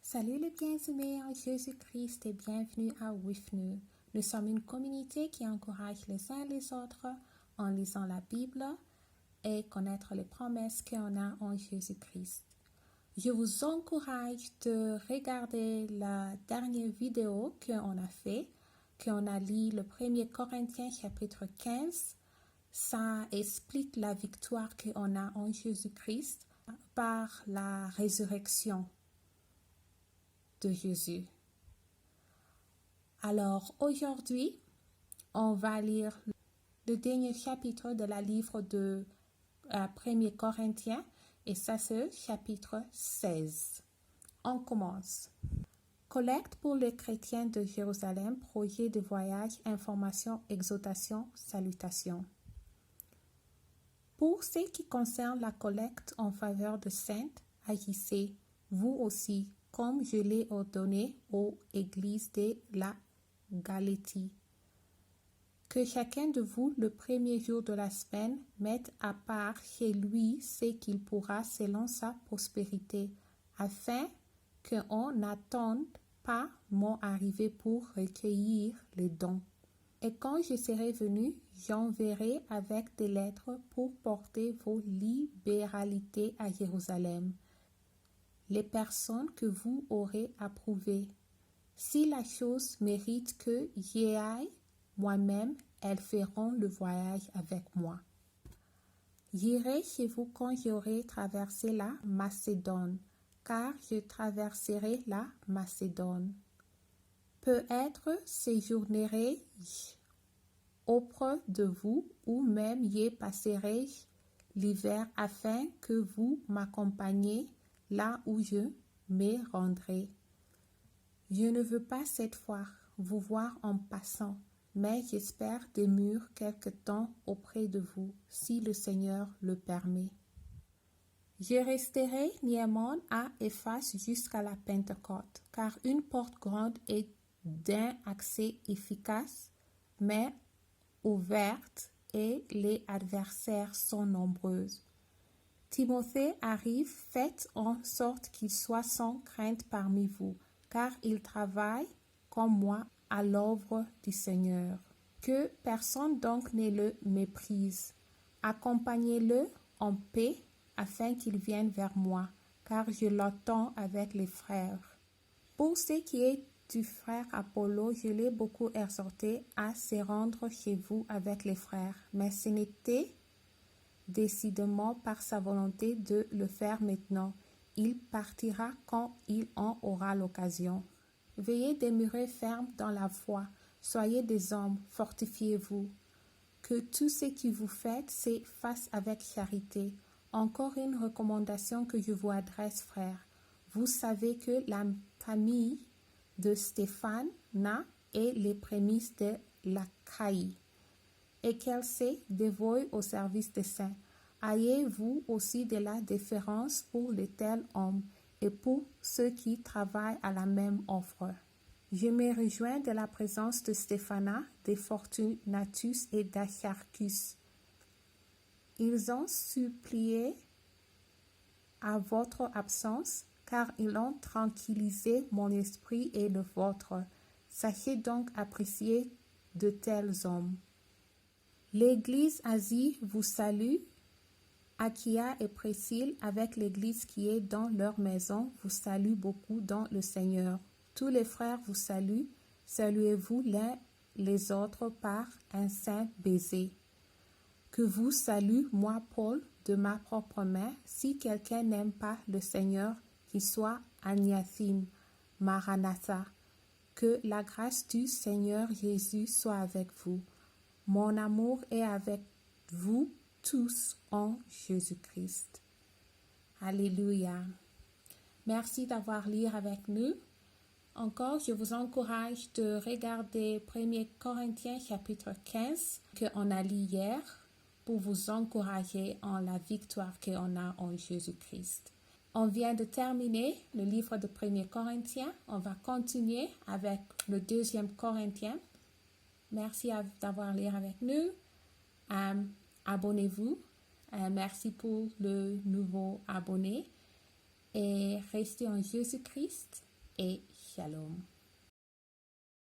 Salut les bien-aimés en Jésus-Christ et bienvenue à With Nous. Nous sommes une communauté qui encourage les uns les autres en lisant la Bible et connaître les promesses qu'on a en Jésus-Christ. Je vous encourage de regarder la dernière vidéo qu'on a fait, qu'on a lu le 1er Corinthiens chapitre 15. Ça explique la victoire qu'on a en Jésus-Christ par la résurrection de Jésus. Alors aujourd'hui, on va lire le dernier chapitre de la livre de 1er Corinthiens et ça c'est chapitre 16. On commence. Collecte pour les chrétiens de Jérusalem, projet de voyage, information, exhortation, salutation. Pour ce qui concerne la collecte en faveur de saintes, agissez, vous aussi, comme je l'ai ordonné aux églises de la Galatie. Que chacun de vous, le premier jour de la semaine, mette à part chez lui ce qu'il pourra selon sa prospérité, afin qu'on n'attende pas mon arrivée pour recueillir les dons. Et quand je serai venu, j'enverrai avec des lettres pour porter vos libéralités à Jérusalem, les personnes que vous aurez approuvées. Si la chose mérite que j'y aille moi-même, elles feront le voyage avec moi. J'irai chez vous quand j'aurai traversé la Macédoine, car je traverserai la Macédoine. Peut-être séjournerai-je auprès de vous, ou même y passerai-je l'hiver afin que vous m'accompagniez là où je me rendrai. Je ne veux pas cette fois vous voir en passant, mais j'espère demeurer quelque temps auprès de vous, si le Seigneur le permet. Je resterai néanmoins à Éphèse jusqu'à la Pentecôte, car une porte grande est d'un accès efficace, mais ouverte, et les adversaires sont nombreux. Timothée arrive, faites en sorte qu'il soit sans crainte parmi vous, car il travaille comme moi à l'œuvre du Seigneur. Que personne donc ne le méprise. Accompagnez-le en paix afin qu'il vienne vers moi, car je l'attends avec les frères. Pour ce qui est du frère Apollo, je l'ai beaucoup exhorté à se rendre chez vous avec les frères, mais ce n'était décidément par sa volonté de le faire maintenant. Il partira quand il en aura l'occasion. Veuillez demeurer ferme dans la foi. Soyez des hommes, fortifiez-vous. Que tout ce que vous faites se fasse avec charité. Encore une recommandation que je vous adresse, frères. Vous savez que la famille de Stéphane est les prémices de l'Achaïe et qu'elle s'est dévouée au service des saints. Ayez-vous aussi de la déférence pour les tels hommes et pour ceux qui travaillent à la même offre. Je me réjouis de la présence de Stéphana, de Fortunatus et d'Acharcus. Ils ont supplié à votre absence, car ils ont tranquillisé mon esprit et le vôtre. Sachez donc apprécier de tels hommes. L'Église Asie vous salue. Aquila et Priscille, avec l'Église qui est dans leur maison, vous saluent beaucoup dans le Seigneur. Tous les frères vous saluent. Saluez-vous l'un les autres par un saint baiser. Que vous salue, moi, Paul, de ma propre main. Si quelqu'un n'aime pas le Seigneur, qu'il soit anathème, Maranatha. Que la grâce du Seigneur Jésus soit avec vous. Mon amour est avec vous tous en Jésus-Christ. Alléluia. Merci d'avoir lu avec nous. Encore, je vous encourage de regarder 1er Corinthiens chapitre 15 qu'on a lu hier pour vous encourager en la victoire qu'on a en Jésus-Christ. On vient de terminer le livre de 1er Corinthiens. On va continuer avec le 2e Corinthiens. Merci d'avoir lu avec nous. Abonnez-vous. Merci pour le nouveau abonné. Et restez en Jésus-Christ. et shalom.